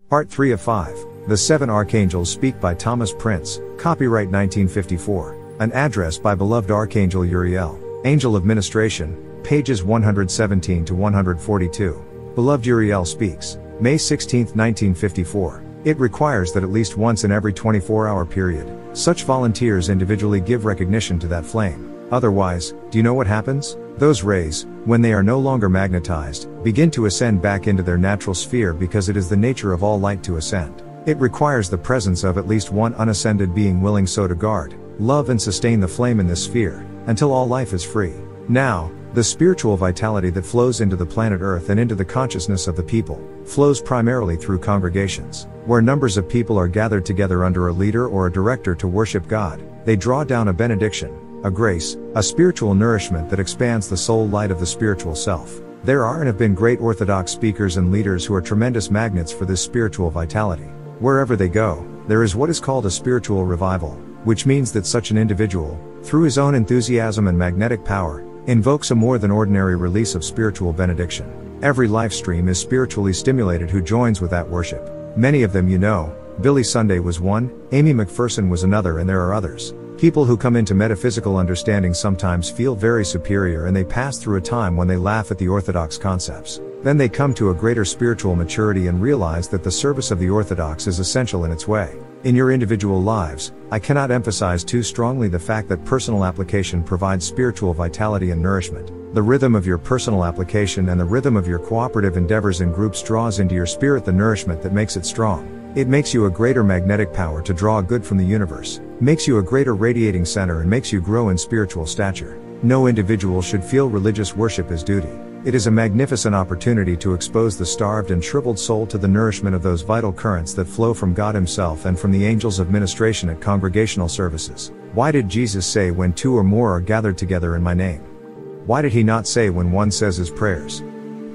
Part 3 of 5. The Seven Archangels Speak by Thomas Printz, copyright 1954. An address by Beloved Archangel URIEL, Angel of Ministration, pages 117 to 142. Beloved URIEL speaks, May 16, 1954. It requires that at least once in every 24-hour period, such volunteers individually give recognition to that flame. Otherwise, do you know what happens? Those rays, when they are no longer magnetized, begin to ascend back into their natural sphere because it is the nature of all light to ascend. It requires the presence of at least one unascended being willing so to guard, love and sustain the flame in this sphere, until all life is free. Now, the spiritual vitality that flows into the planet Earth and into the consciousness of the people, flows primarily through congregations, where numbers of people are gathered together under a leader or a director to worship God. They draw down a benediction, a grace, a spiritual nourishment that expands the soul light of the spiritual self. There are and have been great Orthodox speakers and leaders who are tremendous magnets for this spiritual vitality. Wherever they go, there is what is called a spiritual revival, which means that such an individual, through his own enthusiasm and magnetic power, invokes a more than ordinary release of spiritual benediction. Every life stream is spiritually stimulated who joins with that worship. Many of them you know. Billy Sunday was one, Amy McPherson was another, and there are others. People who come into metaphysical understanding sometimes feel very superior and they pass through a time when they laugh at the orthodox concepts. Then they come to a greater spiritual maturity and realize that the service of the orthodox is essential in its way. In your individual lives, I cannot emphasize too strongly the fact that personal application provides spiritual vitality and nourishment. The rhythm of your personal application and the rhythm of your cooperative endeavors in groups draws into your spirit the nourishment that makes it strong. It makes you a greater magnetic power to draw good from the universe, makes you a greater radiating center and makes you grow in spiritual stature. No individual should feel religious worship as duty. It is a magnificent opportunity to expose the starved and shriveled soul to the nourishment of those vital currents that flow from God Himself and from the angels of ministration at congregational services. Why did Jesus say when two or more are gathered together in my name? Why did He not say when one says his prayers?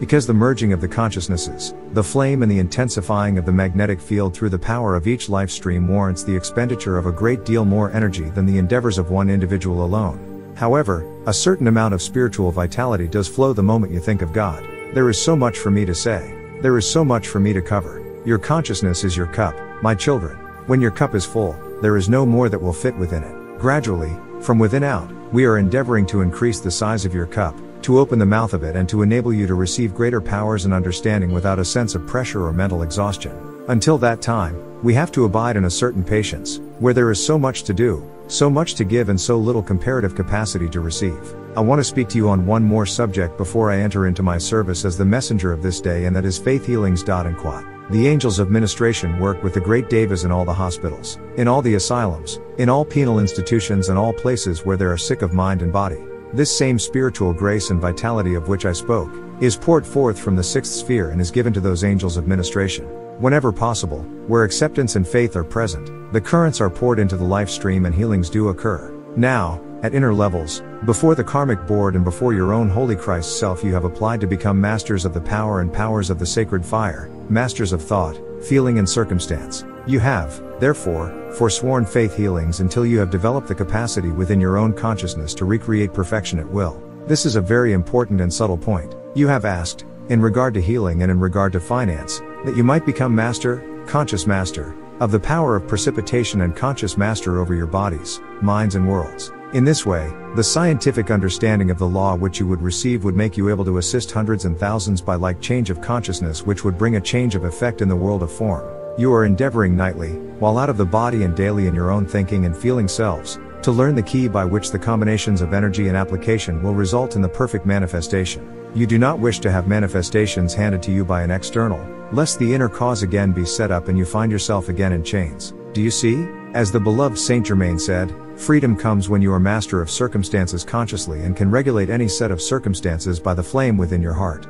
Because the merging of the consciousnesses, the flame and the intensifying of the magnetic field through the power of each life stream warrants the expenditure of a great deal more energy than the endeavors of one individual alone. However, a certain amount of spiritual vitality does flow the moment you think of God. There is so much for me to say. There is so much for me to cover. Your consciousness is your cup, my children. When your cup is full, there is no more that will fit within it. Gradually, from within out, we are endeavoring to increase the size of your cup, to open the mouth of it and to enable you to receive greater powers and understanding without a sense of pressure or mental exhaustion. Until that time, we have to abide in a certain patience, where there is so much to do, so much to give and so little comparative capacity to receive. I want to speak to you on one more subject before I enter into my service as the messenger of this day, and that is faith healings. The angels of ministration work with the great devas in all the hospitals, in all the asylums, in all penal institutions and all places where there are sick of mind and body. This same spiritual grace and vitality of which I spoke, is poured forth from the sixth sphere and is given to those angels of ministration. Whenever possible, where acceptance and faith are present, the currents are poured into the life stream and healings do occur. Now, at inner levels, before the karmic board and before your own Holy Christ self, you have applied to become masters of the power and powers of the sacred fire, masters of thought, feeling and circumstance. You have, therefore, forsworn faith healings until you have developed the capacity within your own consciousness to recreate perfection at will. This is a very important and subtle point. You have asked, in regard to healing and in regard to finance, that you might become master, conscious master, of the power of precipitation and conscious master over your bodies, minds and worlds. In this way, the scientific understanding of the law which you would receive would make you able to assist hundreds and thousands by like change of consciousness, which would bring a change of effect in the world of form. You are endeavoring nightly, while out of the body and daily in your own thinking and feeling selves, to learn the key by which the combinations of energy and application will result in the perfect manifestation. You do not wish to have manifestations handed to you by an external, lest the inner cause again be set up and you find yourself again in chains. Do you see? As the beloved Saint Germain said, freedom comes when you are master of circumstances consciously and can regulate any set of circumstances by the flame within your heart.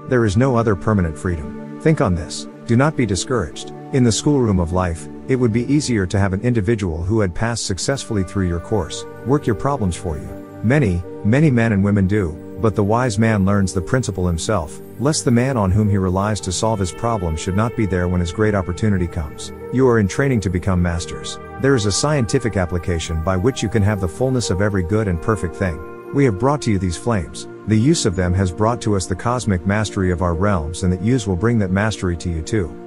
There is no other permanent freedom. Think on this. Do not be discouraged. In the schoolroom of life, it would be easier to have an individual who had passed successfully through your course, work your problems for you. Many men and women do, but the wise man learns the principle himself, lest the man on whom he relies to solve his problem should not be there when his great opportunity comes. You are in training to become masters. There is a scientific application by which you can have the fullness of every good and perfect thing. We have brought to you these flames. The use of them has brought to us the cosmic mastery of our realms, and that use will bring that mastery to you too.